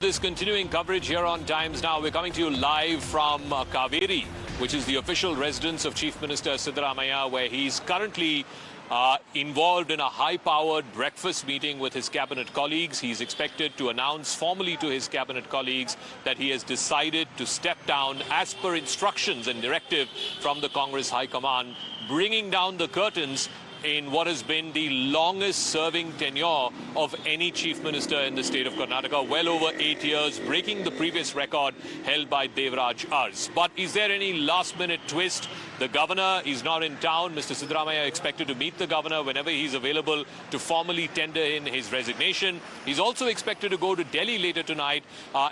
This continuing coverage here on Times Now. We're coming to you live from Kaveri, which is the official residence of Chief Minister Siddaramaiah, where he's currently involved in a high-powered breakfast meeting with his cabinet colleagues. He's expected to announce formally to his cabinet colleagues that he has decided to step down as per instructions and directive from the Congress High Command, bringing down the curtains in what has been the longest-serving tenure of any chief minister in the state of Karnataka, well over 8 years, breaking the previous record held by Devraj Ars. But is there any last-minute twist? The governor is not in town. Mr. Siddaramaiah expected to meet the governor whenever he's available to formally tender in his resignation. He's also expected to go to Delhi later tonight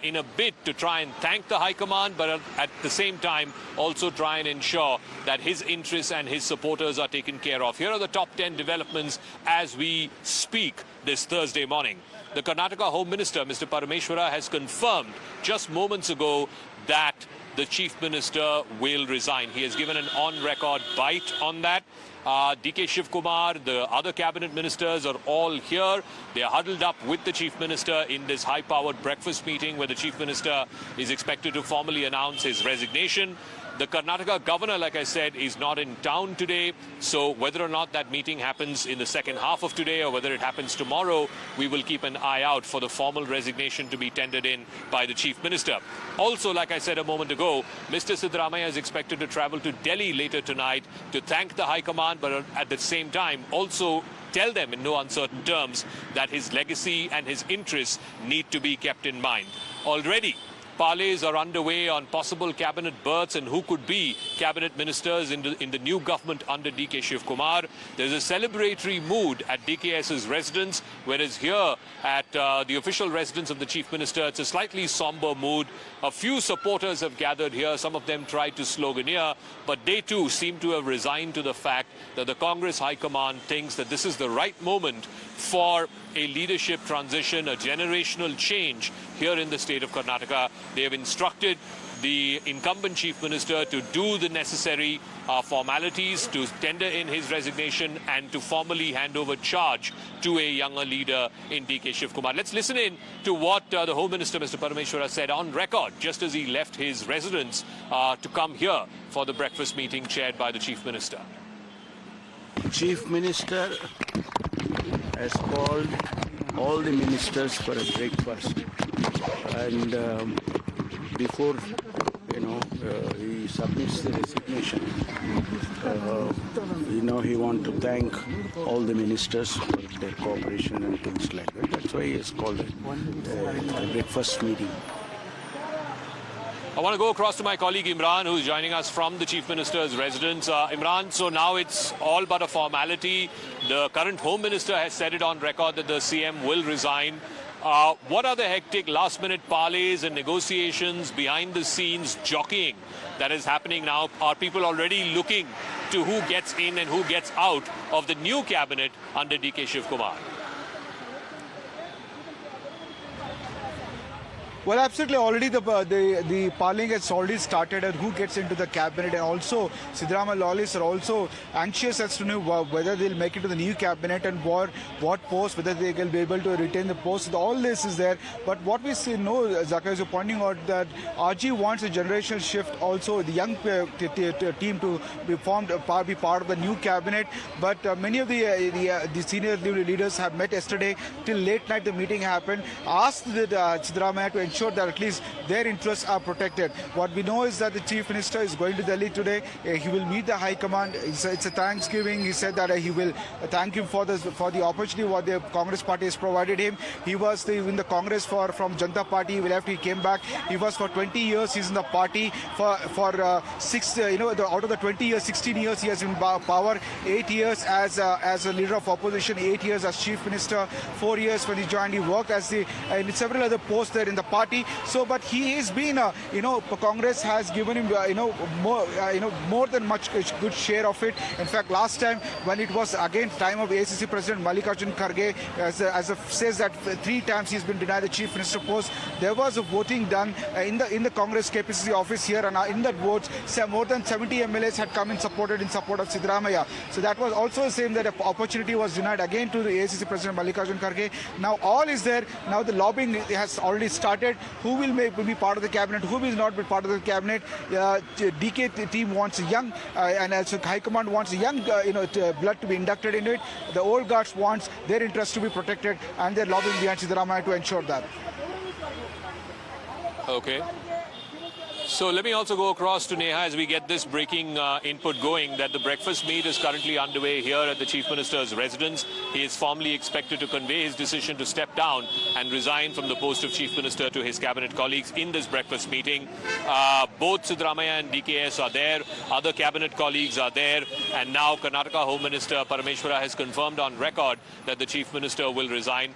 in a bid to try and thank the High Command, but at the same time also try and ensure that his interests and his supporters are taken care of. Here are the top 10 developments as we speak this Thursday morning. The Karnataka Home Minister, Mr. Parameshwara, has confirmed just moments ago that the Chief Minister will resign. He has given an on-record bite on that. DK Shiv Kumar, the other cabinet ministers are all here. They are huddled up with the Chief Minister in this high-powered breakfast meeting where the Chief Minister is expected to formally announce his resignation. The Karnataka governor, like I said, is not in town today. So whether or not that meeting happens in the second half of today or whether it happens tomorrow, we will keep an eye out for the formal resignation to be tendered in by the Chief Minister. Also, like I said a moment ago, Mr. Siddaramaiah is expected to travel to Delhi later tonight to thank the High Command, but at the same time also tell them in no uncertain terms that his legacy and his interests need to be kept in mind. Already, parleys are underway on possible cabinet berths and who could be cabinet ministers in the new government under DK Shiv Kumar. There's a celebratory mood at DKS's residence, whereas here at the official residence of the Chief Minister, it's a slightly somber mood. A few supporters have gathered here. Some of them tried to sloganeer, but they too seem to have resigned to the fact that the Congress High Command thinks that this is the right moment for a leadership transition, a generational change here in the state of Karnataka. They have instructed the incumbent Chief Minister to do the necessary formalities, to tender in his resignation and to formally hand over charge to a younger leader in DK Shiv Kumar. Let's listen in to what the Home Minister, Mr. Parameshwara, said on record just as he left his residence to come here for the breakfast meeting chaired by the Chief Minister. Chief Minister has called all the ministers for a breakfast, and before he submits the resignation, he wants to thank all the ministers for their cooperation and things like that. That's why he has called it a breakfast meeting. I want to go across to my colleague Imran, who's joining us from the Chief Minister's residence. Imran, so now it's all but a formality. The current Home Minister has said it on record that the CM will resign. What are the hectic last-minute parleys and negotiations behind the scenes jockeying that is happening now? Are people already looking to who gets in and who gets out of the new cabinet under DK Shiv Kumar? Well, absolutely. Already the parleying has already started and who gets into the cabinet, and also Siddaramaiah loyalists are also anxious as to know whether they'll make it to the new cabinet and what post, whether they will be able to retain the post. All this is there. But what we see, Zaka is pointing out that RG wants a generational shift. Also, the young team to be formed, be part of the new cabinet. But many of the senior leaders have met yesterday till late night. The meeting happened. Asked Siddaramaiah to ensure that at least their interests are protected. What we know is that the Chief Minister is going to Delhi today. He will meet the High Command. It's a Thanksgiving. He said that he will thank him for the opportunity what the Congress Party has provided him. He was in the Congress from Janata Party. He left. He came back. He was for 20 years. He's in the party for 6. Out of the 20 years, 16 years he has been in power. 8 years as a leader of opposition. 8 years as Chief Minister. 4 years when he joined. He worked as in several other posts there in the party. So, but he has been, Congress has given him, more than much good share of it. In fact, last time when it was again time of ACC President Mallikarjun Kharge, says that 3 times he's been denied the Chief Minister post. There was a voting done in the Congress KPCC office here, and in that vote, more than 70 MLAs had come in support of Siddaramaiah. So that was also the same, that an opportunity was denied again to the ACC President Mallikarjun Kharge. Now all is there. Now the lobbying has already started. decided who will be part of the cabinet, who will not be part of the cabinet. DK team wants a young, and also High Command wants a young, blood to be inducted into it. The old guards wants their interests to be protected, and they're lobbying behind Siddaramaiah to ensure that. Okay. So let me also go across to Neha as we get this breaking input going that the breakfast meet is currently underway here at the Chief Minister's residence. He is formally expected to convey his decision to step down and resign from the post of Chief Minister to his cabinet colleagues in this breakfast meeting. Both Siddaramaiah and DKS are there. Other cabinet colleagues are there. And now Karnataka Home Minister Parameshwara has confirmed on record that the Chief Minister will resign.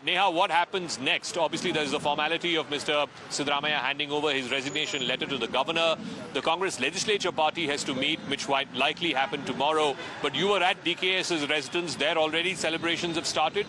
Neha, what happens next? Obviously, there is the formality of Mr. Siddaramaiah handing over his resignation letter to the governor. The Congress legislature party has to meet, which might likely happen tomorrow. But you were at DKS's residence. There already celebrations have started.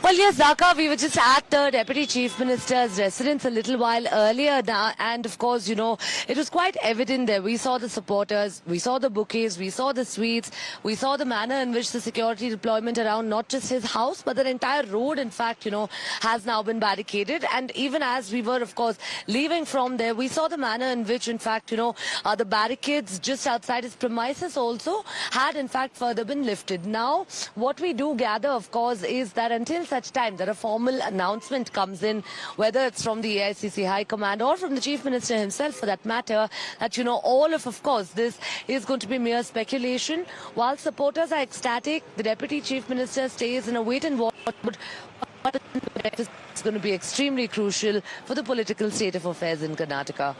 Well, yes, Zaka, we were just at the Deputy Chief Minister's residence a little while earlier now, and of course, you know, it was quite evident there. We saw the supporters, we saw the bouquets, we saw the sweets, we saw the manner in which the security deployment around not just his house, but the entire road, in fact, you know, has now been barricaded. And even as we were, of course, leaving from there, we saw the manner in which, in fact, you know, the barricades just outside his premises also had, in fact, further been lifted. Now, what we do gather, of course, is that until such time that a formal announcement comes in, whether it's from the AICC High Command or from the Chief Minister himself for that matter, that, you know, all of course, this is going to be mere speculation. While supporters are ecstatic, the Deputy Chief Minister stays in a wait and watch mode. It's going to be extremely crucial for the political state of affairs in Karnataka.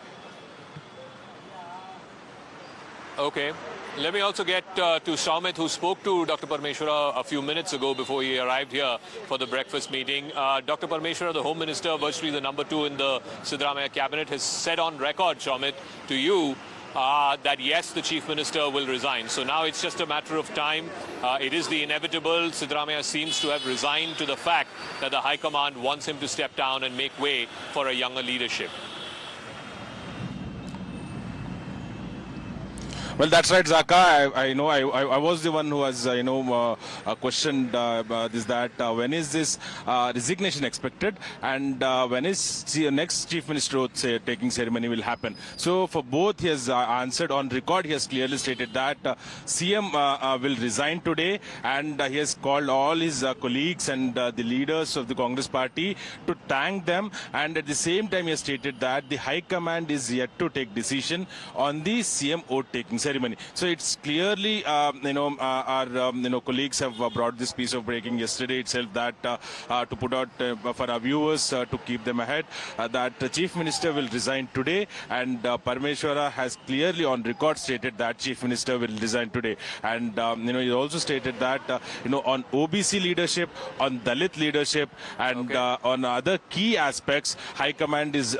Okay. Let me also get to Soumit, who spoke to Dr. Parameshwara a few minutes ago before he arrived here for the breakfast meeting. Dr. Parameshwara, the Home Minister, virtually the number 2 in the Siddaramaiah cabinet, has said on record, Soumit, to you that yes, the Chief Minister will resign. So now it's just a matter of time. It is the inevitable. Siddaramaiah seems to have resigned to the fact that the High Command wants him to step down and make way for a younger leadership. Well, that's right, Zaka. I know I was the one who was, questioned when is this resignation expected, and when is the next Chief Minister taking ceremony will happen. So for both, he has answered on record. He has clearly stated that CM will resign today, and he has called all his colleagues and the leaders of the Congress party to thank them. And at the same time, he has stated that the High Command is yet to take decision on the CM oath taking ceremony. So it's clearly, our colleagues have brought this piece of breaking yesterday itself that to put out for our viewers to keep them ahead, that the Chief Minister will resign today, and Parameshwara has clearly on record stated that Chief Minister will resign today. And he also stated that on OBC leadership, on Dalit leadership, and on other key aspects, High Command is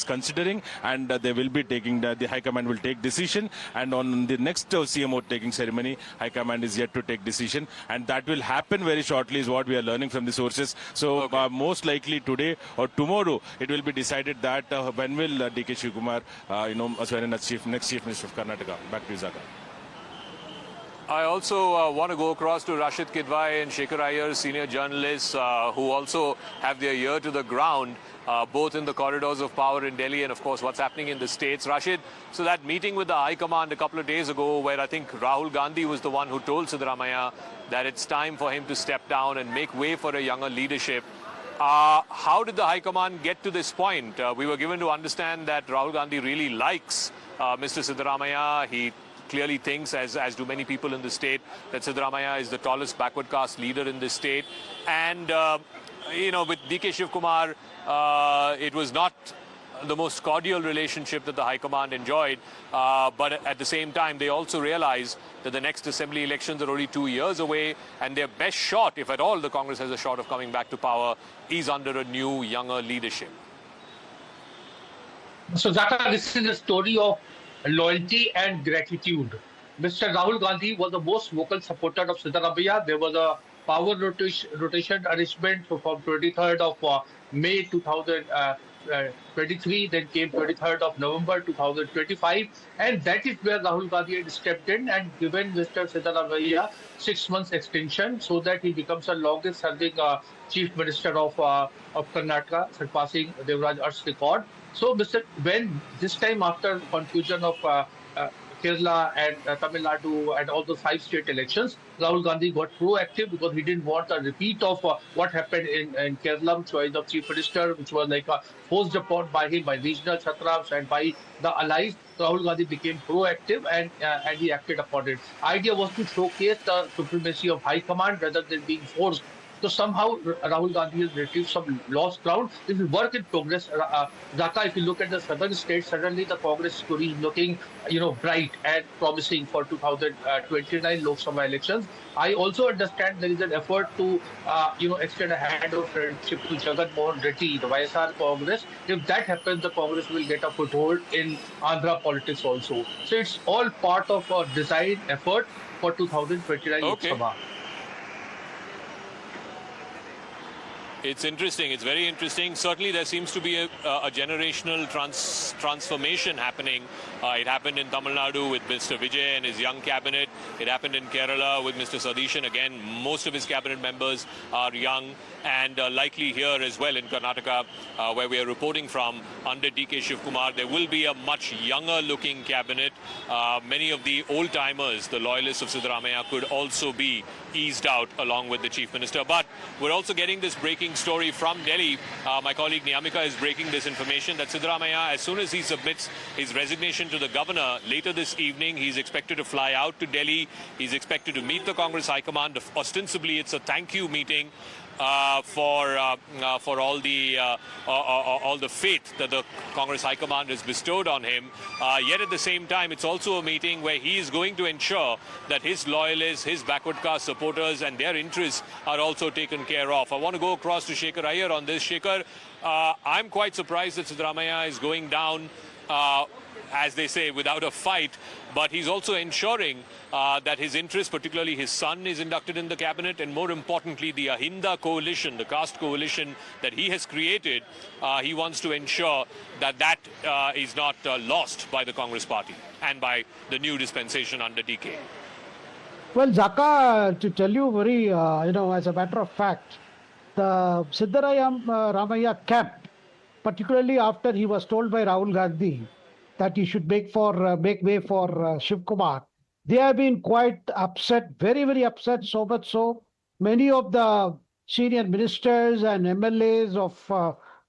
considering, and they will be taking the High Command will take decision. And on the next CMO taking ceremony, High Command is yet to take decision, and that will happen very shortly, is what we are learning from the sources. So most likely today or tomorrow, it will be decided that when will DK Shiv Kumar, swear in as next Chief Minister of Karnataka. Back to you, Zaka. I also want to go across to Rashid Kidwai and Shekhar Iyer, senior journalists who also have their ear to the ground, both in the corridors of power in Delhi and, of course, what's happening in the States. Rashid, so that meeting with the High Command a couple of days ago, where I think Rahul Gandhi was the one who told Siddaramaiah that it's time for him to step down and make way for a younger leadership. How did the High Command get to this point? We were given to understand that Rahul Gandhi really likes Mr. Siddaramaiah. He clearly thinks, as do many people in the state, that Siddaramaiah is the tallest backward caste leader in this state. And, with DK Shiv Kumar, it was not the most cordial relationship that the High Command enjoyed. But at the same time, they also realize that the next assembly elections are only 2 years away, and their best shot, if at all the Congress has a shot of coming back to power, is under a new, younger leadership. So, Zaka, this is a story of loyalty and gratitude. Mr. Rahul Gandhi was the most vocal supporter of Siddaramaiah. There was a power rotation arrangement from 23rd of May 2000. 2023, then came 23rd of November 2025, and that is where Rahul Gandhi had stepped in and given Mr. Siddaramaiah 6 months extension so that he becomes the longest serving chief minister of Karnataka, surpassing Devraj Ar's record. So, when this time after conclusion of uh, Kerala and Tamil Nadu and all those five state elections, Rahul Gandhi got proactive because he didn't want a repeat of what happened in Kerala, choice of chief minister, which was like forced upon by him by regional satraps and by the allies. Rahul Gandhi became proactive and he acted upon it. Idea was to showcase the supremacy of high command rather than being forced. So somehow Rahul Gandhi has retrieved some lost ground. This is work in progress. Dhaka, if you look at the southern states, suddenly the Congress story is looking, bright and promising for 2029 Lok Sabha elections. I also understand there is an effort to, extend a hand of friendship to Jagan Mohan Reddy, the YSR Congress. If that happens, the Congress will get a foothold in Andhra politics also. So it's all part of a design effort for 2029 Lok Sabha. It's interesting. It's very interesting. Certainly, there seems to be a generational transformation happening. It happened in Tamil Nadu with Mr. Vijay and his young cabinet. It happened in Kerala with Mr. Sadishan. Again, most of his cabinet members are young, and likely here as well in Karnataka, where we are reporting from, under DK Shiv Kumar, there will be a much younger-looking cabinet. Many of the old-timers, the loyalists of Siddaramaiah, could also be eased out along with the chief minister. But we're also getting this breaking story from Delhi. My colleague Niyamika is breaking this information that Siddaramaiah, as soon as he submits his resignation to the governor later this evening, he's expected to fly out to Delhi. He's expected to meet the Congress High Command. Ostensibly, it's a thank you meeting for all the faith that the Congress High Command has bestowed on him. Yet at the same time, it's also a meeting where he is going to ensure that his loyalists, his backward caste supporters and their interests are also taken care of. I want to go across to Shekhar Iyer on this. Shekhar, I'm quite surprised that Siddaramaiah is going down, as they say, without a fight, but he's also ensuring that his interests, particularly his son, is inducted in the cabinet, and more importantly, the Ahinda coalition, the caste coalition that he has created, he wants to ensure that is not lost by the Congress party and by the new dispensation under DK. Well, Zaka, to tell you very, as a matter of fact, the Siddaramaiah camp, particularly after he was told by Rahul Gandhi that he should make way for Shiv Kumar, they have been quite upset, very, very upset, so much so. Many of the senior ministers and MLAs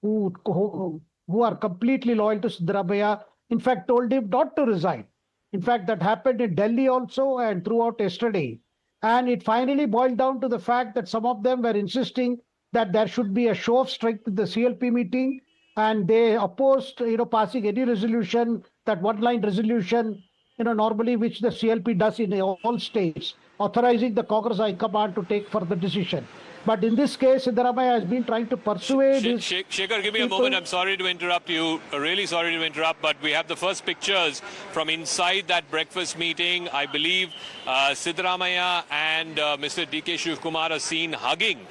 who are completely loyal to Siddaramaiah, in fact, told him not to resign. In fact, that happened in Delhi also and throughout yesterday. And it finally boiled down to the fact that some of them were insisting that there should be a show of strength in the CLP meeting, and they opposed, passing any resolution, that one-line resolution, normally which the CLP does in all states, authorizing the Congress High Command to take further decision. But in this case, Siddaramaiah has been trying to persuade Shekhar, give me a moment. I'm sorry to interrupt you. Really sorry to interrupt, but we have the first pictures from inside that breakfast meeting. I believe Siddaramaiah and Mr. DK Shiv Kumar are seen hugging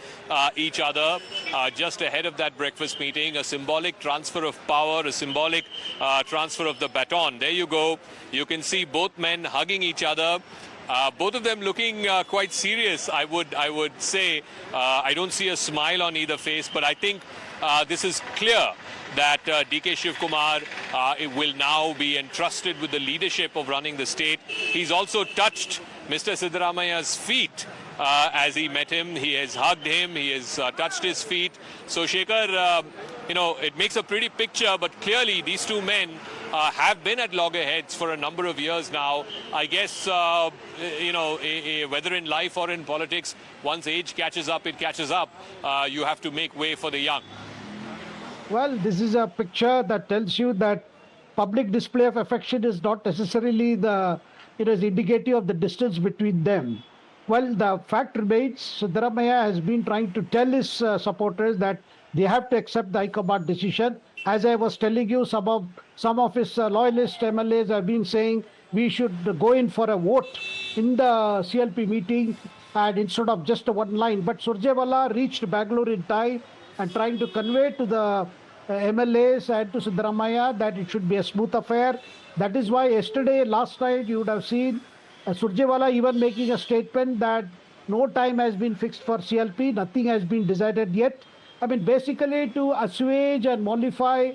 each other just ahead of that breakfast meeting. A symbolic transfer of power, a symbolic transfer of the baton. There you go. You can see both men hugging each other. Both of them looking quite serious, I would say. I don't see a smile on either face, but I think this is clear that DK Shiv Kumar will now be entrusted with the leadership of running the state. He's also touched Mr. Siddaramaiah's feet as he met him. He has hugged him. He has touched his feet. So, Shekhar, it makes a pretty picture, but clearly these two men have been at loggerheads for a number of years now. I guess, whether in life or in politics, once age catches up, it catches up. You have to make way for the young. Well, this is a picture that tells you that public display of affection is not necessarily is indicative of the distance between them. Well, the fact remains, Siddaramaiah has been trying to tell his supporters that they have to accept the High Command decision. As I was telling you, some of his loyalist MLAs have been saying we should go in for a vote in the CLP meeting and instead of just one line. But Surjewala reached Bangalore in time and trying to convey to the MLAs and to Siddaramaiah that it should be a smooth affair. That is why yesterday, last night, you would have seen Surjewala even making a statement that no time has been fixed for CLP, nothing has been decided yet. I mean, basically to assuage and mollify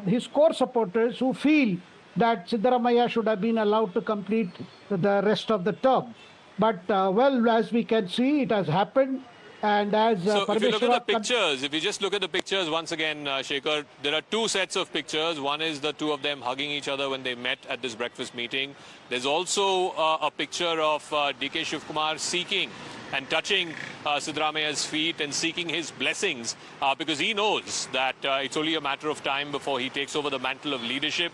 his core supporters who feel that Siddaramaiah should have been allowed to complete the rest of the term. But well, as we can see, it has happened. And as So if you look at the Parmeshwara pictures, if you just look at the pictures once again, Shekhar, there are two sets of pictures. One is the two of them hugging each other when they met at this breakfast meeting. There's also a picture of DK Shiv Kumar seeking and touching Siddaramaiah's feet and seeking his blessings because he knows that it's only a matter of time before he takes over the mantle of leadership.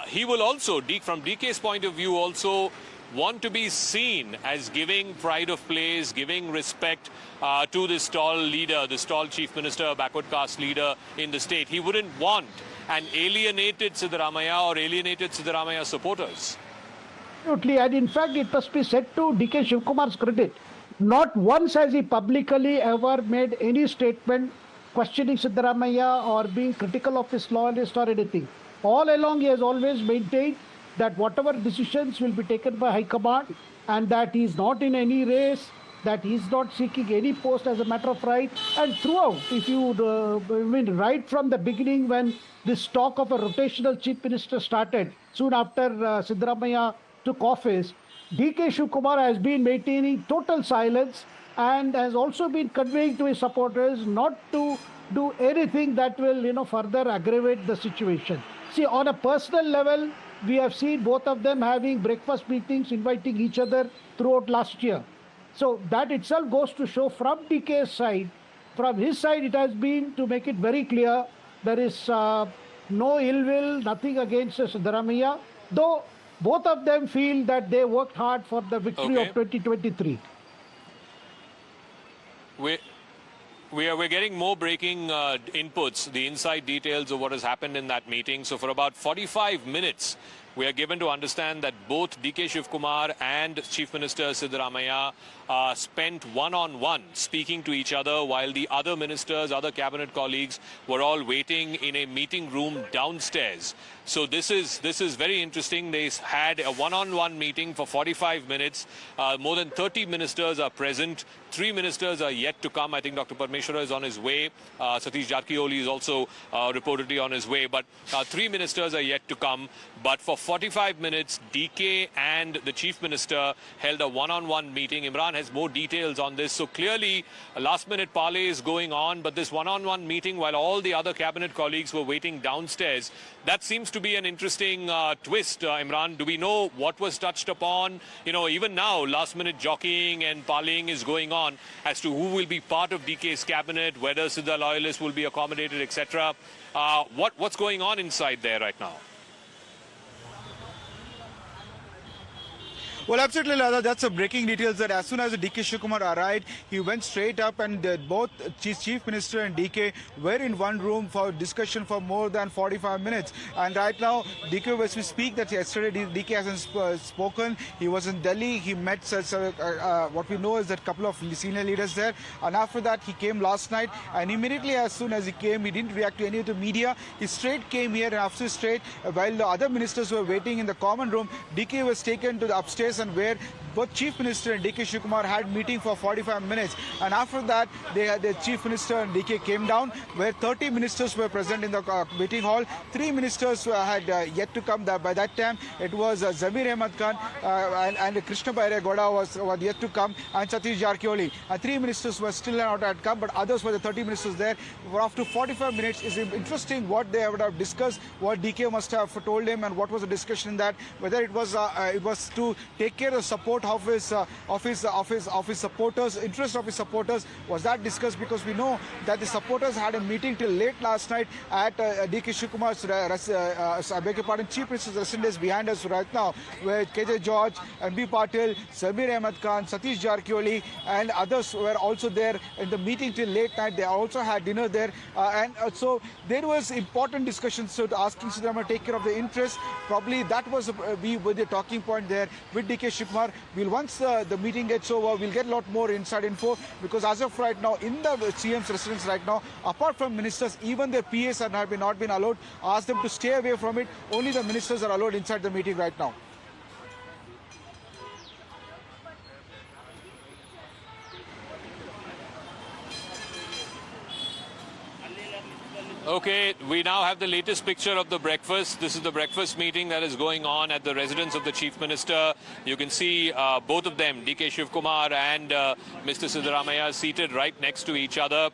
He will also, from DK's point of view, also want to be seen as giving pride of place, giving respect to this tall leader, this tall chief minister, backward caste leader in the state. He wouldn't want an alienated Siddaramaiah or alienated Siddaramaiah supporters. Absolutely, and in fact, it must be said to DK Shivkumar's credit, not once has he publicly ever made any statement questioning Siddaramaiah or being critical of his loyalist or anything. All along, he has always maintained that whatever decisions will be taken by High Command and that he is not in any race, that he is not seeking any post as a matter of right. And throughout, if you right from the beginning when this talk of a rotational chief minister started, soon after Siddaramaiah took office, DK Shivkumar has been maintaining total silence and has also been conveying to his supporters not to do anything that will further aggravate the situation. See, on a personal level, we have seen both of them having breakfast meetings, inviting each other throughout last year. So that itself goes to show from DK's side, from his side, it has been to make it very clear there is no ill will, nothing against Siddaramaiah, though both of them feel that they worked hard for the victory of 2023. We're getting more breaking inputs, the inside details of what has happened in that meeting. So for about 45 minutes, we are given to understand that both DK Shivkumar and Chief Minister Siddaramaiah spent one-on-one speaking to each other while the other ministers, other cabinet colleagues were all waiting in a meeting room downstairs. So this is very interesting. They had a one-on-one meeting for 45 minutes. More than 30 ministers are present. 3 ministers are yet to come. I think Dr. Parmeshwara is on his way. Satish Jarkioli is also reportedly on his way. But 3 ministers are yet to come. But for 45 minutes, DK and the Chief Minister held a one-on-one meeting. Imran has more details on this. So clearly, a last-minute parley is going on. But this one-on-one meeting, while all the other cabinet colleagues were waiting downstairs, that seems to be an interesting twist, Imran. Do we know what was touched upon? Even now, last-minute jockeying and parleying is going on as to who will be part of DK's cabinet, whether Sidda loyalists will be accommodated, etc. What's going on inside there right now? Well, absolutely, Lada. That's a breaking details that as soon as DK Shivkumar arrived, he went straight up and both Chief Minister and DK were in one room for discussion for more than 45 minutes. And right now, DK, as we speak, that yesterday DK hasn't spoken. He was in Delhi. He met what we know is that couple of senior leaders there. And after that, he came last night. And immediately, as soon as he came, he didn't react to any of the media. He straight came here and after straight, while the other ministers were waiting in the common room, DK was taken to the upstairs and where both Chief Minister and DK Shivkumar had meeting for 45 minutes. And after that, the Chief Minister and DK came down, where 30 ministers were present in the meeting hall. 3 ministers had yet to come. By that time, it was Zamir Ahmed Khan and Krishna Bairegoda was yet to come, and Satish Jarkioli. 3 ministers were still not had come, but others were the 30 ministers there. For after 45 minutes, it's interesting what they would have discussed, what DK must have told him, and what was the discussion in that. Whether it was to take care of support of his supporters, interest of his supporters, was that discussed, because we know that the supporters had a meeting till late last night at DK Shivkumar's Chief Minister's residence behind us right now, where KJ George, MB Patil, Samir Ahmed Khan, Satish Jarkioli and others were also there in the meeting till late night. They also had dinner there, and so there was important discussions. So asking Siddaramaiah to take care of the interest, probably that was the talking point there with DK Shivkumar. Once the meeting gets over, we'll get a lot more inside info, because as of right now, in the CM's residence right now, apart from ministers, even their PAs have not been allowed. Ask them to stay away from it. Only the ministers are allowed inside the meeting right now. Okay, we now have the latest picture of the breakfast. This is the breakfast meeting that is going on at the residence of the Chief Minister. You can see both of them, DK Shiv Kumar and Mr. Siddaramaiah, seated right next to each other.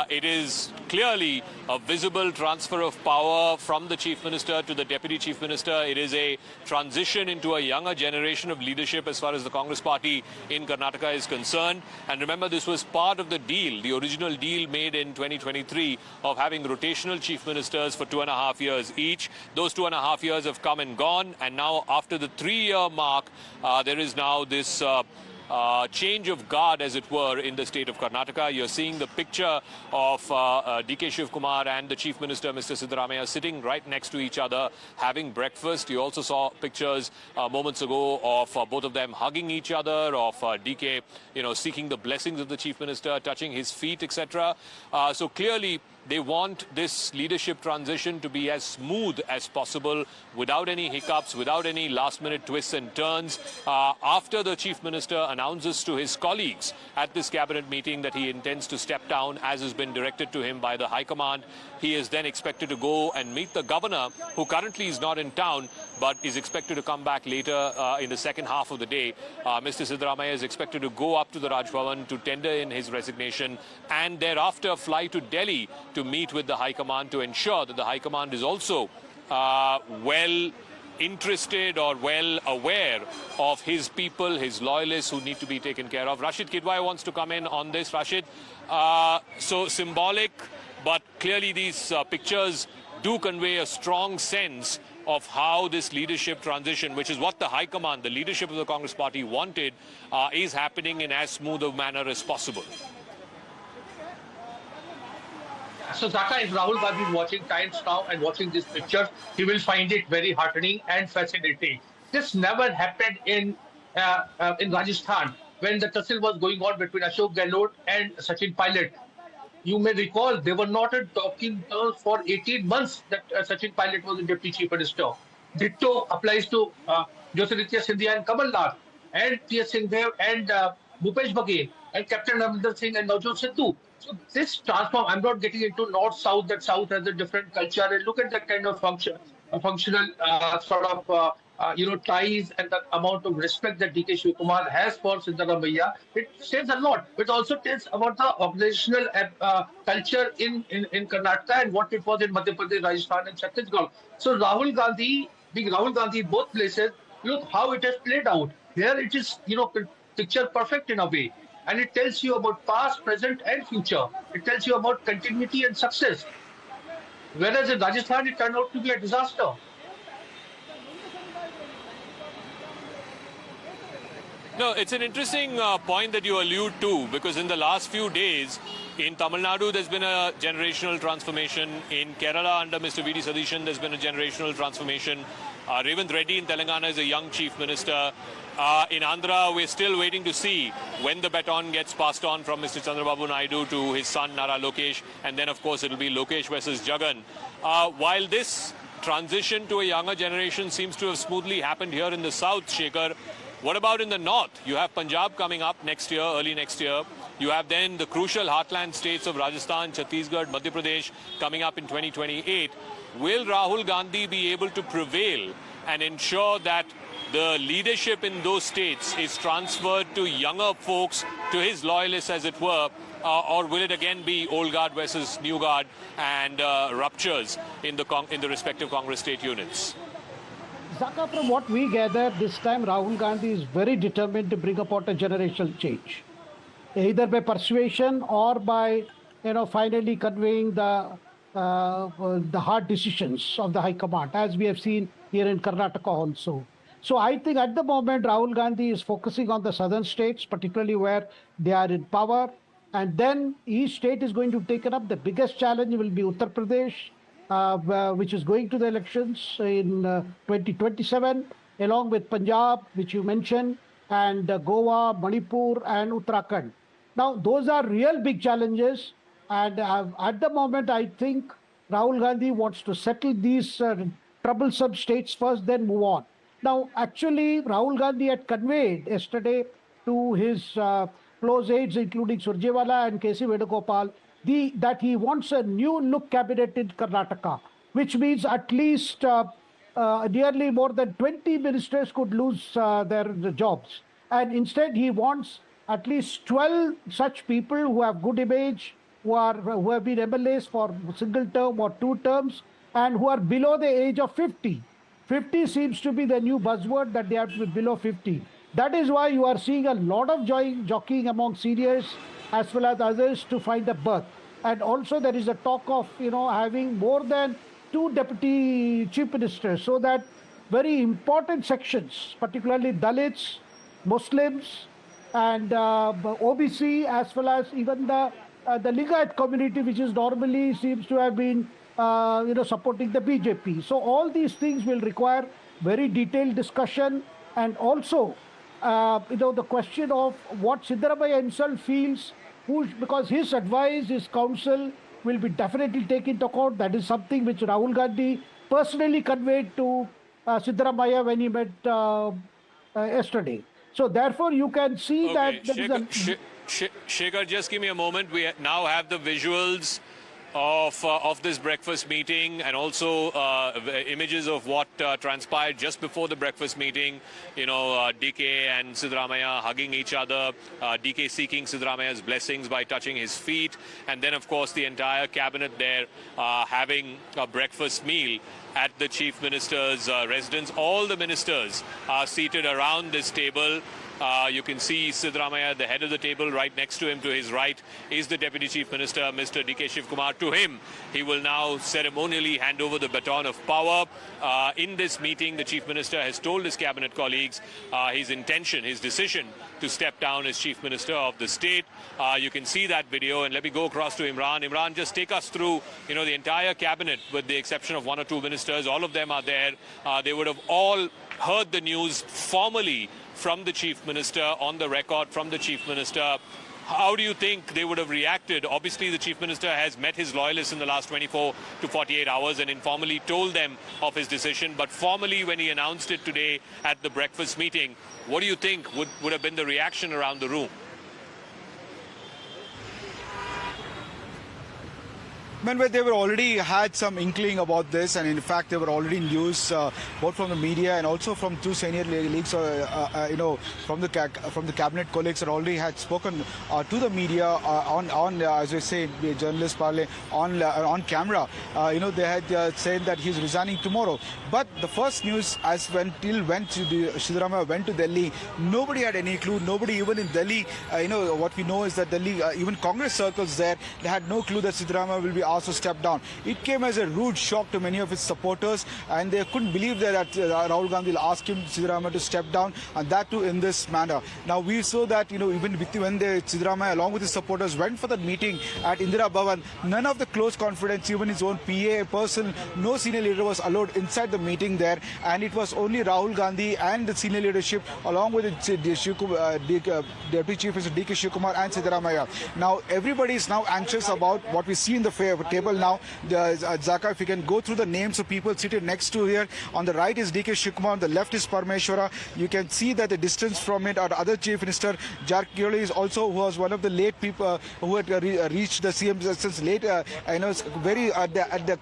It is clearly a visible transfer of power from the Chief Minister to the Deputy Chief Minister. It is a transition into a younger generation of leadership as far as the Congress party in Karnataka is concerned. And remember, this was part of the deal, the original deal made in 2023 of having rotational chief ministers for 2.5 years each. Those 2.5 years have come and gone, and now after the 3-year mark, there is now this change of guard, as it were, in the state of Karnataka. You're seeing the picture of DK Shiv Kumar and the Chief Minister, Mr. Siddaramaiah, sitting right next to each other, having breakfast. You also saw pictures moments ago of both of them hugging each other, of DK, seeking the blessings of the Chief Minister, touching his feet, etc. So clearly, they want this leadership transition to be as smooth as possible, without any hiccups, without any last-minute twists and turns. After the Chief Minister announces to his colleagues at this cabinet meeting that he intends to step down, as has been directed to him by the High Command, he is then expected to go and meet the governor, who currently is not in town, but is expected to come back later in the second half of the day. Mr. Siddaramaiah is expected to go up to the Raj Bhavan to tender in his resignation, and thereafter fly to Delhi to meet with the High Command to ensure that the High Command is also well interested or well aware of his people, his loyalists who need to be taken care of. Rashid Kidwai wants to come in on this. Rashid, so symbolic, but clearly these pictures do convey a strong sense of how this leadership transition, which is what the High Command, the leadership of the Congress party wanted, is happening in as smooth a manner as possible. So Zaka, if Rahul Gandhi is watching Times now and watching these pictures, he will find it very heartening and fascinating. This never happened in Rajasthan when the tussle was going on between Ashok Gehlot and Sachin Pilot. You may recall they were not in talking terms for 18 months that Sachin Pilot was the Deputy Chief Minister. Ditto applies to Jyotiraditya Scindia and Kamal Nath and T.S. Singhdev and Bhupesh Baghel and Captain Amrinder Singh and Navjot Sidhu. So this transform, I'm not getting into north-south, that south has a different culture, and look at that kind of functional sort of ties and the amount of respect that DK Shiv Kumar has for Siddaramaiah. It says a lot. It also tells about the organizational culture in Karnataka and what it was in Madhya Pradesh, Rajasthan and Chhattisgarh. So Rahul Gandhi, being Rahul Gandhi in both places, look how it has played out. Here it is, picture perfect in a way. And it tells you about past, present and future. It tells you about continuity and success. Whereas in Rajasthan, it turned out to be a disaster. No, it's an interesting point that you allude to, because in the last few days, in Tamil Nadu, there's been a generational transformation. In Kerala, under Mr. V.D. Sadishan, there's been a generational transformation. Revanth Reddy in Telangana is a young chief minister. In Andhra, we're still waiting to see when the baton gets passed on from Mr. Chandrababu Naidu to his son Nara Lokesh, and then of course it'll be Lokesh versus Jagan. While this transition to a younger generation seems to have smoothly happened here in the south, Shekhar, what about in the north? You have Punjab coming up next year, early next year. You have then the crucial heartland states of Rajasthan, Chhattisgarh, Madhya Pradesh coming up in 2028. Will Rahul Gandhi be able to prevail and ensure that the leadership in those states is transferred to younger folks, to his loyalists as it were, or will it again be old guard versus new guard and ruptures in the respective Congress state units? Zaka, from what we gather, this time Rahul Gandhi is very determined to bring about a generational change, either by persuasion or by, finally conveying the hard decisions of the High Command, as we have seen here in Karnataka also. So I think at the moment, Rahul Gandhi is focusing on the southern states, particularly where they are in power. And then each state is going to take it up. The biggest challenge will be Uttar Pradesh, which is going to the elections in 2027, along with Punjab, which you mentioned, and Goa, Manipur, and Uttarakhand. Now, those are real big challenges. And at the moment, I think Rahul Gandhi wants to settle these troublesome states first, then move on. Now, actually, Rahul Gandhi had conveyed yesterday to his close aides, including Surjewala and K.C. Venugopal, that he wants a new look cabinet in Karnataka, which means at least nearly more than 20 ministers could lose their jobs. And instead, he wants at least 12 such people who have good image, who have been MLAs for single term or 2 terms, and who are below the age of 50. 50 seems to be the new buzzword, that they have to be below 50. That is why you are seeing a lot of jockeying among seniors as well as others to find a berth. And also there is a talk of, having more than 2 deputy chief ministers, so that very important sections, particularly Dalits, Muslims, and OBC, as well as even the Lingayat community, which is normally seems to have been supporting the BJP. So all these things will require very detailed discussion, and also the question of what Siddaramaiah himself feels, because his advice, his counsel will be definitely taken into account. That is something which Rahul Gandhi personally conveyed to Siddaramaiah when he met yesterday. So therefore, you can see that there Shekhar, just give me a moment. We now have the visuals of this breakfast meeting, and also images of what transpired just before the breakfast meeting. DK and Siddaramaiah hugging each other, DK seeking Siddaramaiah's blessings by touching his feet, and then of course the entire cabinet there having a breakfast meal at the Chief Minister's residence. All the ministers are seated around this table. You can see Siddaramaiah at the head of the table. Right next to him, to his right, is the Deputy Chief Minister, Mr. D.K. Shiv Kumar. To him, he will now ceremonially hand over the baton of power. In this meeting, the Chief Minister has told his cabinet colleagues his intention, his decision to step down as Chief Minister of the state. You can see that video, and let me go across to Imran. Imran, just take us through, the entire cabinet, with the exception of 1 or 2 ministers. All of them are there. They would have all heard the news formally from the Chief Minister, on the record from the Chief Minister. How do you think they would have reacted? Obviously, the Chief Minister has met his loyalists in the last 24 to 48 hours and informally told them of his decision. But formally, when he announced it today at the breakfast meeting, what do you think would have been the reaction around the room? They were already had some inkling about this, and in fact they were already news both from the media and also from 2 senior leagues, from the cabinet colleagues, that already had spoken to the media on as we say, the journalists parle on camera. They had said that he's resigning tomorrow. But the first news, Siddaramaiah went to Delhi, nobody had any clue. Nobody, even in Delhi, what we know is that Delhi, even Congress circles there, they had no clue that Siddaramaiah will be asked to step down. It came as a rude shock to many of his supporters, and they couldn't believe that Rahul Gandhi will ask him, Siddaramaiah, to step down, and that too in this manner. Now we saw that even when Siddaramaiah along with his supporters went for the meeting at Indira Bhavan, none of the close confidants, even his own PA person, no senior leader was allowed inside the meeting there, and it was only Rahul Gandhi and the senior leadership along with the Deputy Chief Minister D.K. Shiv Kumar and Siddaramaiah. Now everybody is now anxious about what we see in the table now. Zaka, if you can go through the names of people seated next to here. On the right is D.K. Shiv Kumar, on the left is Parmeshwara. You can see that the distance from it, or other Chief Minister Jockeying is also, who was one of the late people who had reached the CM since late, very at the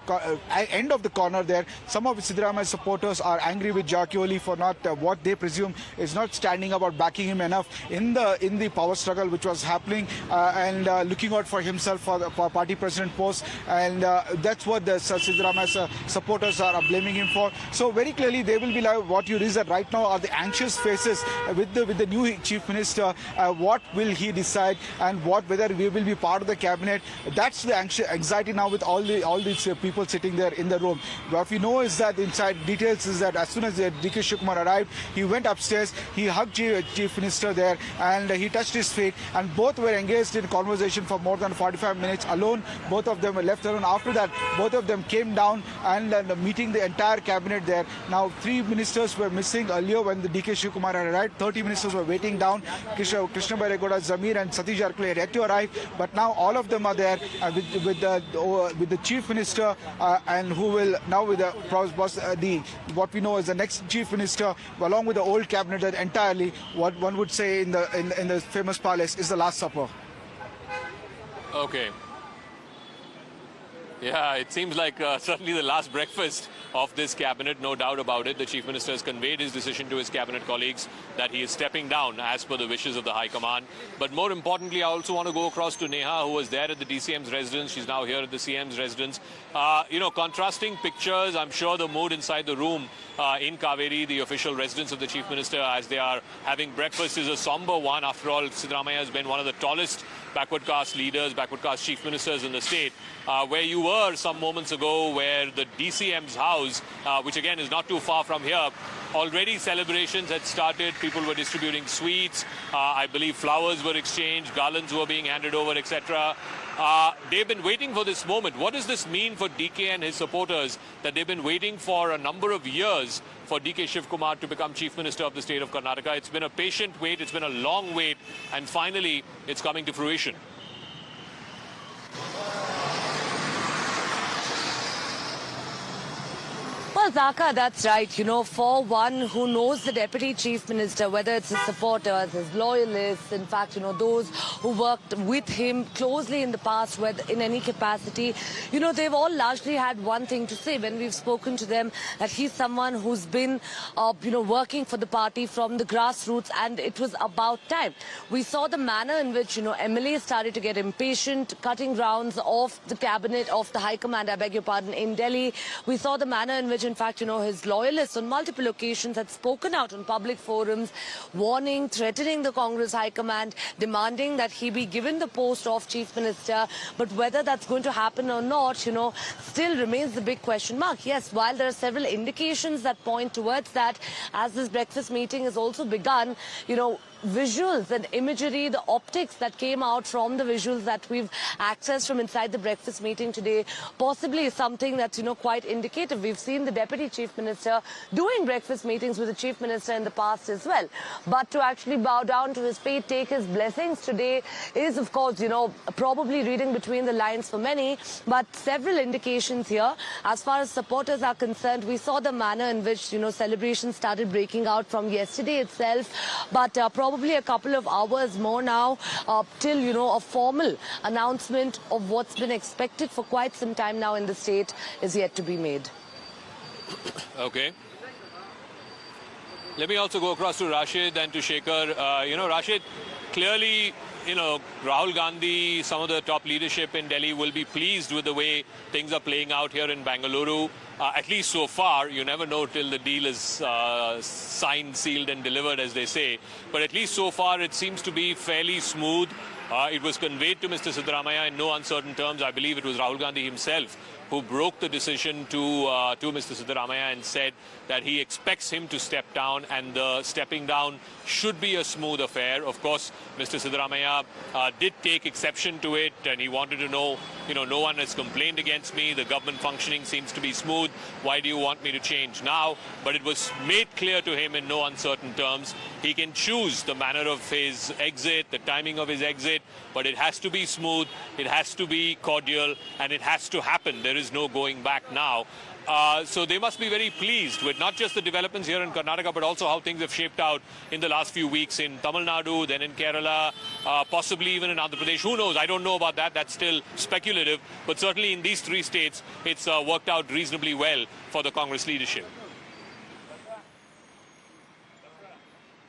end of the corner there. Some of Siddaramaiah's supporters are angry with Jockeying for not what they presume is not standing up or backing him enough in the power struggle which was happening, and looking out for himself for party president post, and that's what the Siddaramaiah's supporters are blaming him for. So very clearly they will be like, what you read that right now are the anxious faces with the new Chief Minister. What will he decide, and whether we will be part of the cabinet? That's the anxiety now with all these people sitting there in the room. What we know is that inside details is that as soon as D.K. Shiv Kumar arrived, he went upstairs, he hugged Chief Minister there, and he touched his feet, and both were engaged in conversation for more than 45 minutes alone. Both of them were left alone. After that, both of them came down and meeting the entire cabinet there. Now, 3 ministers were missing earlier when the DK Shiv Kumar had arrived. 30 ministers were waiting down. Krishna Bairegoda, Zamir and Satish Jarkale had yet to arrive. But now all of them are there with the chief minister and who will now with the what we know as the next chief minister, along with the old cabinet, that entirely what one would say in the famous palace is the Last Supper. Okay. Yeah, it seems like certainly the last breakfast of this cabinet, no doubt about it. The Chief Minister has conveyed his decision to his cabinet colleagues that he is stepping down as per the wishes of the High Command. But more importantly, I also want to go across to Neha, who was there at the DCM's residence. She's now here at the CM's residence. Contrasting pictures. I'm sure the mood inside the room in Kaveri, the official residence of the Chief Minister, as they are having breakfast, is a somber one. After all, Siddaramaiah has been one of the tallest backward caste leaders, backward caste chief ministers in the state. Where you were some moments ago, where the DCM's house, which again is not too far from here, already celebrations had started. People were distributing sweets. I believe flowers were exchanged, garlands were being handed over, etc. They've been waiting for this moment. What does this mean for DK and his supporters, that they've been waiting for a number of years for DK Shiv Kumar to become Chief Minister of the state of Karnataka? It's been a patient wait, it's been a long wait, and finally it's coming to fruition. Well, Zaka, that's right. For one who knows the Deputy Chief Minister, whether it's his supporters, his loyalists, in fact, those who worked with him closely in the past, whether in any capacity, they've all largely had one thing to say when we've spoken to them, that he's someone who's been, working for the party from the grassroots, and it was about time. We saw the manner in which, MLAs started to get impatient, cutting rounds of the cabinet, of the High Command, I beg your pardon, in Delhi. We saw the manner in which, in fact, his loyalists on multiple occasions had spoken out on public forums, warning, threatening the Congress High Command, demanding that he be given the post of Chief Minister. But whether that's going to happen or not, still remains the big question mark. Yes, while there are several indications that point towards that, as this breakfast meeting has also begun, visuals and imagery, the optics that came out from the visuals that we've accessed from inside the breakfast meeting today, possibly is something that's, quite indicative. We've seen the Deputy Chief Minister doing breakfast meetings with the Chief Minister in the past as well. But to actually bow down to his feet, take his blessings today is, of course, probably reading between the lines for many, but several indications here. As far as supporters are concerned, we saw the manner in which, celebrations started breaking out from yesterday itself, but probably a couple of hours more now till, a formal announcement of what's been expected for quite some time now in the state is yet to be made. Okay. Let me also go across to Rashid and to Shekhar. Rashid, clearly, Rahul Gandhi, some of the top leadership in Delhi will be pleased with the way things are playing out here in Bengaluru. At least so far. You never know till the deal is signed, sealed and delivered, as they say. But at least so far, it seems to be fairly smooth. It was conveyed to Mr. Siddaramaiah in no uncertain terms. I believe it was Rahul Gandhi himself who broke the decision to Mr. Siddaramaiah and said that he expects him to step down, and the stepping down should be a smooth affair. Of course, Mr. Siddaramaiah did take exception to it, and he wanted to know, no one has complained against me. The government functioning seems to be smooth. Why do you want me to change now? But it was made clear to him in no uncertain terms. He can choose the manner of his exit, the timing of his exit, but it has to be smooth, it has to be cordial, and it has to happen. There is no going back now. So they must be very pleased with not just the developments here in Karnataka, but also how things have shaped out in the last few weeks in Tamil Nadu, then in Kerala, possibly even in Andhra Pradesh. Who knows? I don't know about that. That's still speculative. But certainly in these 3 states, it's worked out reasonably well for the Congress leadership.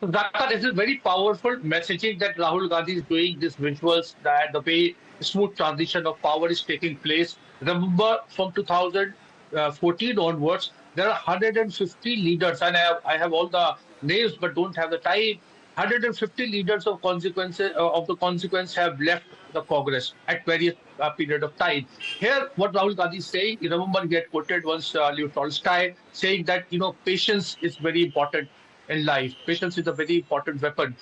Dhaka, this is very powerful messaging that Rahul Gandhi is doing, these visuals, that the way smooth transition of power is taking place. Remember, from 2014 onwards, there are 150 leaders, and I have all the names but don't have the time. 150 leaders of the consequence have left the Congress at various period of time. Here, what Rahul Gandhi is saying, you remember he had quoted once Leo Tolstoy saying that, patience is very important in life. Patience is a very important weapon.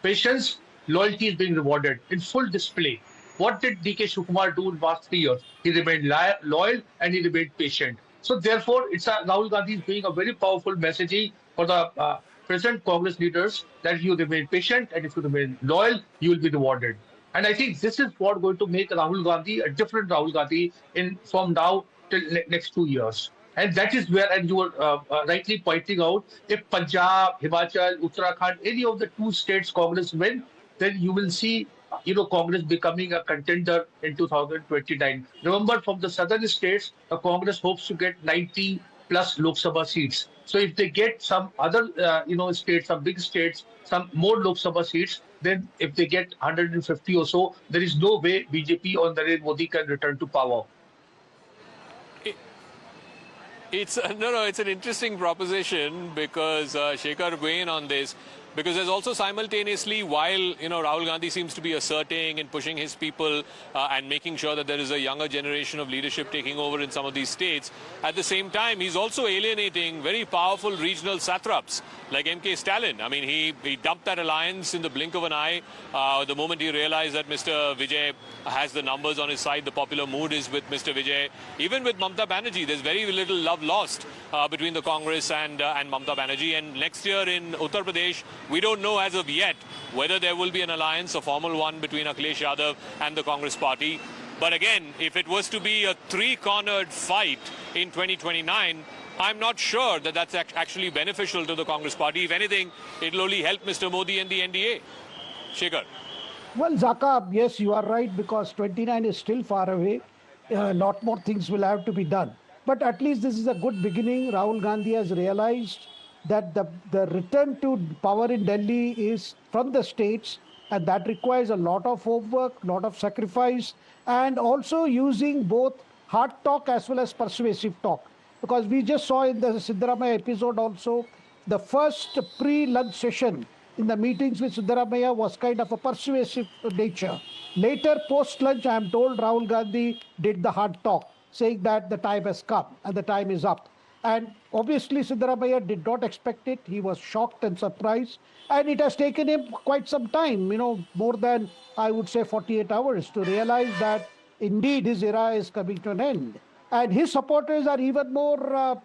Patience, loyalty is being rewarded in full display. What did DK Shiv do in the past 3 years? He remained loyal and he remained patient. So therefore, Rahul Gandhi is doing a very powerful messaging for the present Congress leaders that you remain patient, and if you remain loyal, you will be rewarded. And I think this is what going to make Rahul Gandhi a different Rahul Gandhi in from now till next 2 years. And that is where, and you were rightly pointing out, if Punjab, Himachal, Uttarakhand, any of the two states Congress win, then you will see, Congress becoming a contender in 2029. Remember, from the southern states, the Congress hopes to get 90 plus Lok Sabha seats. So if they get some other, states, some big states, some more Lok Sabha seats, then if they get 150 or so, there is no way BJP or Narendra Modi can return to power. It's it's an interesting proposition because Shekhar weighing on this, because there's also simultaneously, while Rahul Gandhi seems to be asserting and pushing his people and making sure that there is a younger generation of leadership taking over in some of these states, at the same time he's also alienating very powerful regional satraps like MK Stalin. I mean, he dumped that alliance in the blink of an eye the moment he realized that Mr. Vijay has the numbers on his side. The popular mood is with Mr. Vijay. Even with Mamata Banerjee, there's very little love lost between the Congress and Mamata Banerjee. And next year in Uttar Pradesh, we don't know as of yet whether there will be an alliance, a formal one, between Akhilesh Yadav and the Congress party. But again, if it was to be a three-cornered fight in 2029, I'm not sure that that's actually beneficial to the Congress party. If anything, it'll only help Mr. Modi and the NDA. Shekhar. Well, Zaka, yes, you are right, because 29 is still far away. A lot more things will have to be done. But at least this is a good beginning. Rahul Gandhi has realized that the return to power in Delhi is from the states, and that requires a lot of homework, a lot of sacrifice, and also using both hard talk as well as persuasive talk. Because we just saw in the Siddaramaiah episode also, the first pre-lunch session in the meetings with Siddaramaiah was kind of a persuasive nature. Later, post-lunch, I am told Rahul Gandhi did the hard talk, saying that the time has come and the time is up. And obviously, Siddaramaiah did not expect it. He was shocked and surprised. And it has taken him quite some time, more than, I would say, 48 hours to realize that indeed his era is coming to an end. And his supporters are even more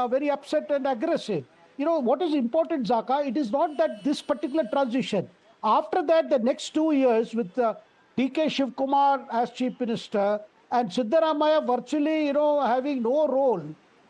very upset and aggressive. What is important, Zaka, it is not that this particular transition. After that, the next 2 years with DK Shiv as Chief Minister and Siddaramaiah virtually, having no role,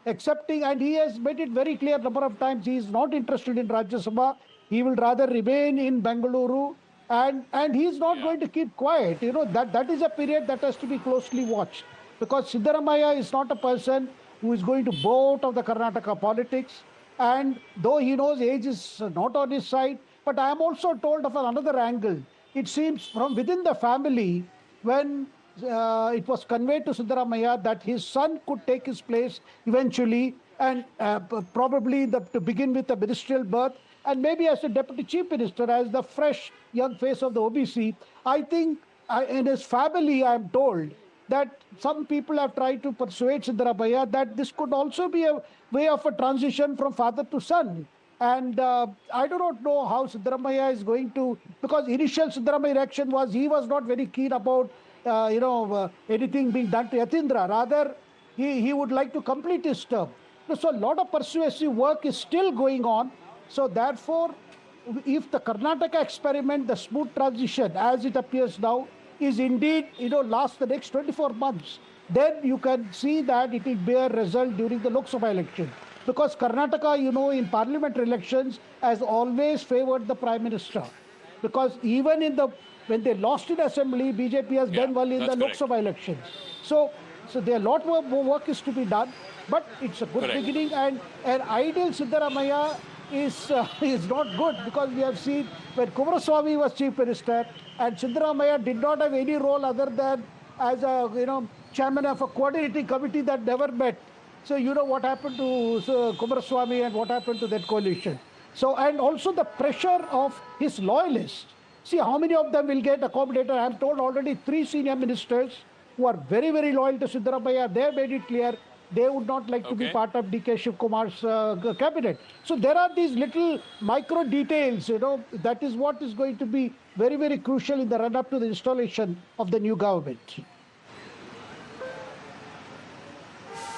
accepting, and he has made it very clear a number of times he is not interested in Rajya Sabha. He will rather remain in Bengaluru, and he is not going to keep quiet. That is a period that has to be closely watched, because Siddaramaiah is not a person who is going to bow out of the Karnataka politics. And though he knows age is not on his side, but I am also told of another angle. It seems from within the family, when it was conveyed to Siddaramaiah that his son could take his place eventually, and probably to begin with a ministerial berth, and maybe as a deputy chief minister, as the fresh young face of the OBC. I think in his family, I am told that some people have tried to persuade Siddaramaiah that this could also be a way of a transition from father to son. And I do not know how Siddaramaiah is going to, because initial Siddaramaiah reaction was he was not very keen about anything being done to Yatindra. Rather, he would like to complete his term. So a lot of persuasive work is still going on. So therefore, if the Karnataka experiment, the smooth transition as it appears now, is indeed, last the next 24 months, then you can see that it will bear result during the Lok Sabha election. Because Karnataka, in parliamentary elections, has always favored the Prime Minister. Because even when they lost in assembly, BJP has done well in the Lok Sabha elections. So there a lot more work is to be done, but it's a good beginning, and an ideal Siddaramaiah is not good, because we have seen when Kumaraswamy was Chief Minister and Siddaramaiah did not have any role other than as a chairman of a coordinating committee that never met. So what happened to Kumaraswamy and what happened to that coalition. So, and also the pressure of his loyalists. See how many of them will get accommodated. I am told already 3 senior ministers who are very, very loyal to Siddaramaiah. They have made it clear they would not like to be part of DK Shiv cabinet. So there are these little micro details, that is what is going to be very, very crucial in the run-up to the installation of the new government.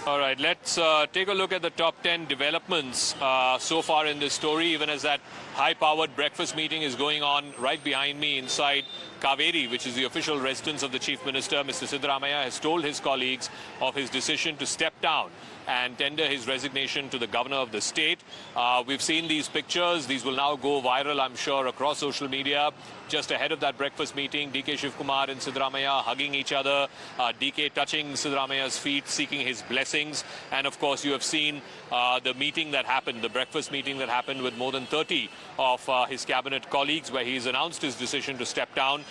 All right, let's take a look at the top 10 developments so far in this story, even as that high-powered breakfast meeting is going on right behind me inside Kaveri, which is the official residence of the Chief Minister. Mr. Siddaramaiah has told his colleagues of his decision to step down and tender his resignation to the governor of the state. We've seen these pictures. These will now go viral, I'm sure, across social media. Just ahead of that breakfast meeting, DK Shiv Kumar and Siddaramaiah hugging each other, DK touching Siddaramaiah's feet, seeking his blessings. And of course, you have seen the meeting that happened, the breakfast meeting that happened with more than 30 of his cabinet colleagues, where he's announced his decision to step down.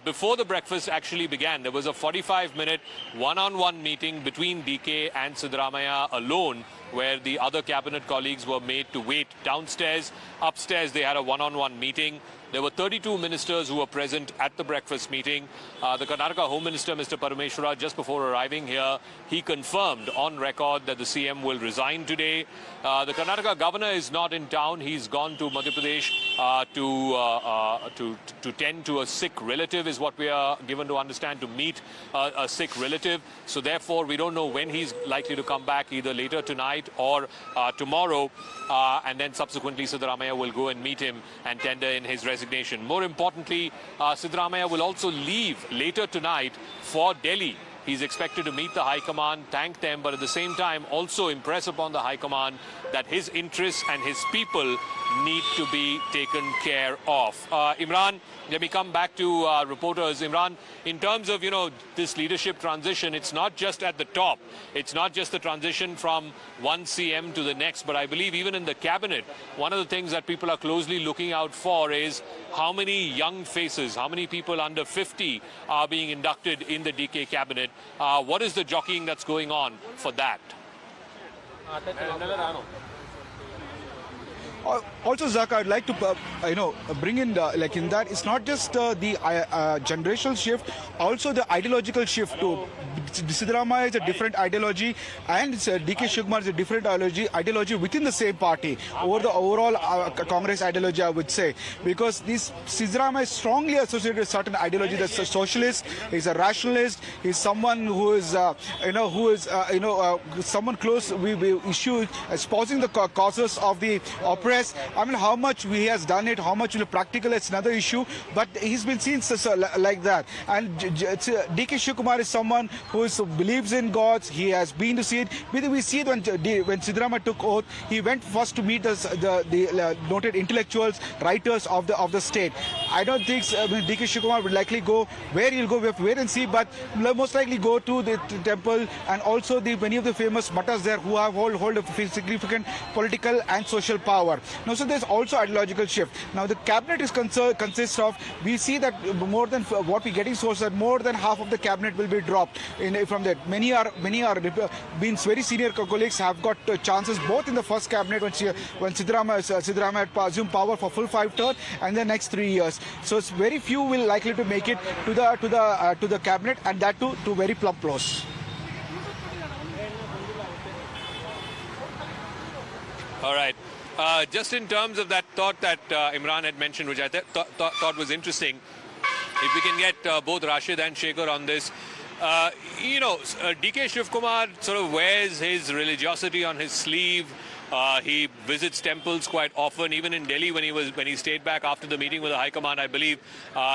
Before the breakfast actually began, there was a 45-minute one-on-one meeting between DK and Siddaramaiah alone, where the other cabinet colleagues were made to wait downstairs. Upstairs, they had a one-on-one meeting. There were 32 ministers who were present at the breakfast meeting. The Karnataka Home Minister, Mr. Parameshwara, just before arriving here, he confirmed on record that the CM will resign today. The Karnataka governor is not in town. He's gone to Madhya Pradesh to tend to a sick relative, is what we are given to understand, to meet a sick relative. So therefore, we don't know when he's likely to come back, either later tonight or tomorrow. And then subsequently, Siddaramaiah will go and meet him and tender in his resignation. More importantly, Siddaramaiah will also leave later tonight for Delhi. He's expected to meet the High Command, thank them, but at the same time also impress upon the High Command that his interests and his people need to be taken care of. Imran, let me come back to reporters. Imran, in terms of, this leadership transition, it's not just at the top. It's not just the transition from one CM to the next, but I believe even in the cabinet, one of the things that people are closely looking out for is how many young faces, how many people under 50 are being inducted in the DK cabinet. What is the jockeying that's going on for that? Also, Zaka, I'd like to, bring in, in that, it's not just the generational shift, also the ideological shift too. Siddaramaiah is a different ideology, and DK Shivkumar is a different ideology within the same party, over the overall Congress ideology, I would say. Because this Siddaramaiah is strongly associated with certain ideology. That's a socialist, he's a rationalist, he's someone who is, someone close, we issue, espousing the causes of the oppressed. I mean, how much he has done it, how much will be practical, it's another issue, but he's been seen like that. And DK Shivkumar is someone who believes in gods. He has been to see it. We see it when Siddaramaiah took oath. He went first to meet the noted intellectuals, writers of the state. I don't think DK Shivkumar would likely go where he'll go. We have to wait and see, but will most likely go to the temple, and also many of the famous mattas there who have hold a significant political and social power. Now, so there's also ideological shift. Now, the cabinet consists of, we see that more than what we're getting sources, that more than half of the cabinet will be dropped from that. Many are being very senior colleagues have got chances both in the first cabinet when Siddaramaiah had assumed power for full 5 terms, and the next 3 years. So it's very few will likely to make it to the cabinet, and that too to very plump close. All right. Just in terms of that thought that Imran had mentioned, which I thought was interesting, if we can get both Rashid and Shekhar on this, DK Shivkumar sort of wears his religiosity on his sleeve. He visits temples quite often. Even in Delhi, when he stayed back after the meeting with the High Command, I believe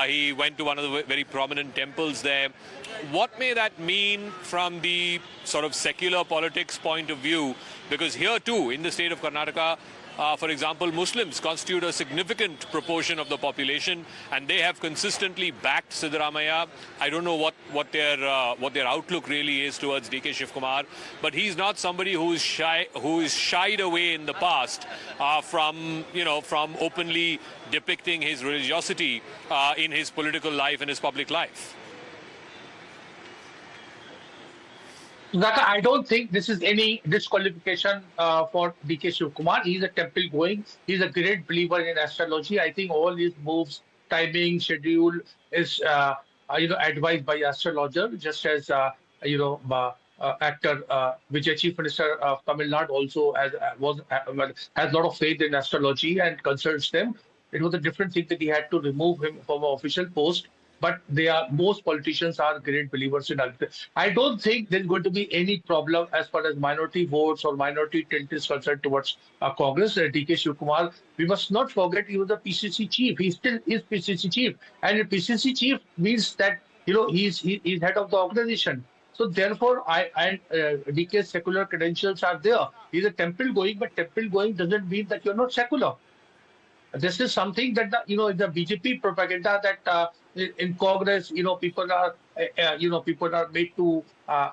he went to one of the very prominent temples there. What may that mean from the sort of secular politics point of view? Because here too, in the state of Karnataka, for example, Muslims constitute a significant proportion of the population, and they have consistently backed Siddaramaiah. I don't know what their outlook really is towards DK Shivkumar, but he's not somebody who is shied away in the past from openly depicting his religiosity in his political life and his public life. Zaka, I don't think this is any disqualification for DK Shivkumar. He's a temple going. He's a great believer in astrology. I think all his moves, timing, schedule is advised by astrologer, just as actor Vijay, Chief Minister of Tamil Nadu, also has a lot of faith in astrology and consults them. It was a different thing that he had to remove him from an official post. But most politicians are great believers in ultimate. I don't think there's going to be any problem as far as minority votes or minority tilt is concerned towards Congress. DK Shivkumar, we must not forget he was the PCC chief. He still is PCC chief, and a PCC chief means that he's head of the organization. So therefore, DK's secular credentials are there. He's a temple going, but temple going doesn't mean that you're not secular. This is something that the BJP propaganda that in Congress, people are made to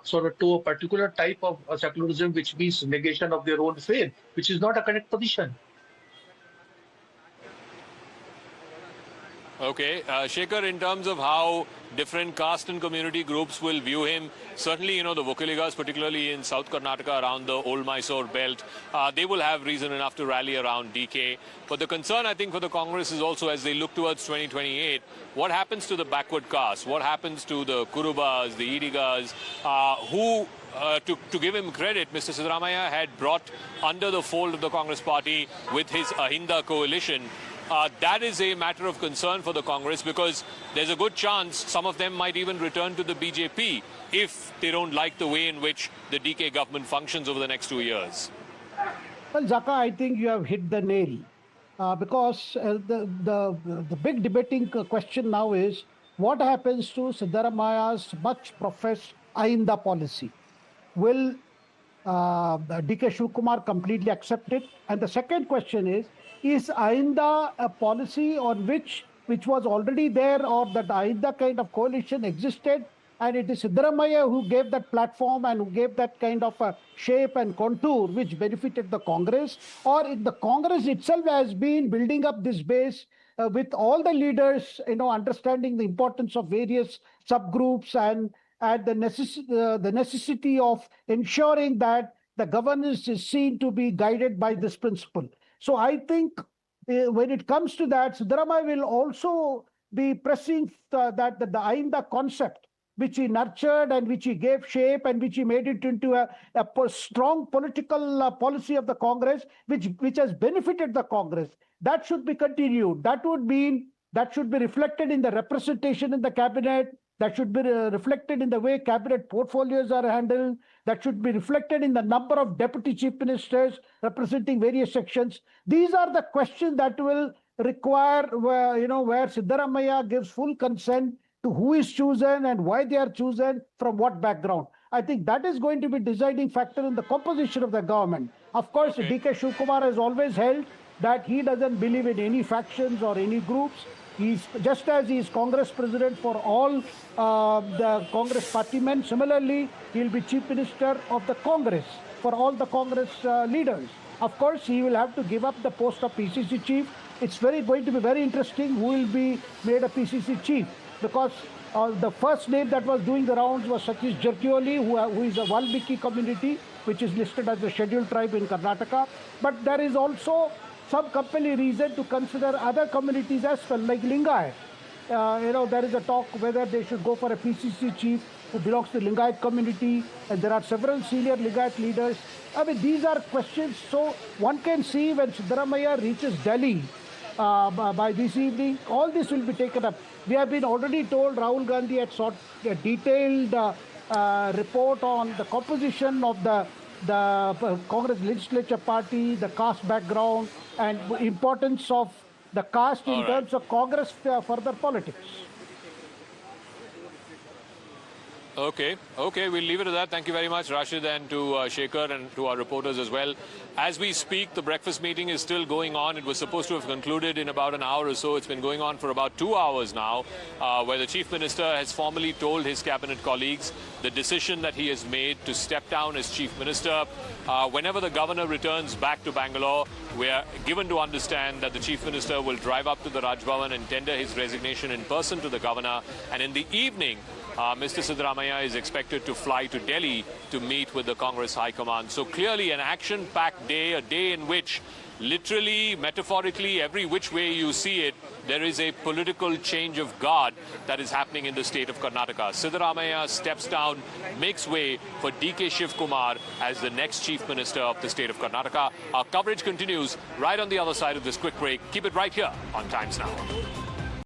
sort of toe a particular type of secularism, which means negation of their own faith, which is not a correct position. Okay, Shekhar, in terms of how different caste and community groups will view him, certainly, the Vokaligas, particularly in South Karnataka around the old Mysore belt, they will have reason enough to rally around DK. But the concern, I think, for the Congress is also as they look towards 2028, what happens to the backward caste? What happens to the Kurubas, the Idigas, who... To give him credit, Mr. Siddaramaiah had brought under the fold of the Congress party with his Ahinda coalition. That is a matter of concern for the Congress because there's a good chance some of them might even return to the BJP if they don't like the way in which the DK government functions over the next 2 years. Well, Zaka, I think you have hit the nail because the big debating question now is what happens to Siddaramaiah's much professed Ahinda policy? Will DK Shivkumar completely accept it? And the second question is Ahinda a policy on which was already there, or that Ahinda kind of coalition existed, and it is Siddaramaiah who gave that platform and who gave that kind of a shape and contour which benefited the Congress, or if the Congress itself has been building up this base with all the leaders, understanding the importance of various subgroups and the necessity of ensuring that the governance is seen to be guided by this principle. So I think when it comes to that, Siddaramaiah will also be pressing that the Ahinda concept, which he nurtured and which he gave shape and which he made it into a strong political policy of the Congress, which has benefited the Congress, that should be continued. That would mean that should be reflected in the representation in the cabinet. That should be reflected in the way cabinet portfolios are handled. That should be reflected in the number of deputy chief ministers representing various sections. These are the questions that will require, where Siddaramaiah gives full consent to who is chosen and why they are chosen, from what background. I think that is going to be deciding factor in the composition of the government. Of course, DK Shivkumar has always held that he doesn't believe in any factions or any groups. He's just as he is Congress president for all the Congress party men. Similarly, he'll be chief minister of the Congress for all the Congress leaders. Of course, he will have to give up the post of PCC chief. It's going to be very interesting who will be made a PCC chief, because the first name that was doing the rounds was Satish Jarkioli, who is a Valmiki community, which is listed as a scheduled tribe in Karnataka. But there is also some compelling reason to consider other communities as well, like Lingayat. There is a talk whether they should go for a PCC chief who belongs to the Lingayat community, and there are several senior Lingayat leaders. I mean, these are questions. So one can see when Siddaramaiah reaches Delhi by this evening, all this will be taken up. We have been already told Rahul Gandhi had sought a detailed report on the composition of the Congress legislature party, the caste background, and importance of the caste in terms of Congress further politics. Okay, we'll leave it at that. Thank you very much, Rashid, and to Shekhar and to our reporters as well. As we speak, the breakfast meeting is still going on. It was supposed to have concluded in about an hour or so. It's been going on for about 2 hours now, where the Chief Minister has formally told his cabinet colleagues the decision that he has made to step down as Chief Minister. Whenever the Governor returns back to Bangalore, we are given to understand that the Chief Minister will drive up to the Raj Bhavan and tender his resignation in person to the Governor. And in the evening, Mr. Siddaramaiah is expected to fly to Delhi to meet with the Congress High Command. So clearly an action-packed day, a day in which literally, metaphorically, every which way you see it, there is a political change of guard that is happening in the state of Karnataka. Siddaramaiah steps down, makes way for DK Shiv Kumar as the next Chief Minister of the state of Karnataka. Our coverage continues right on the other side of this quick break. Keep it right here on Times Now.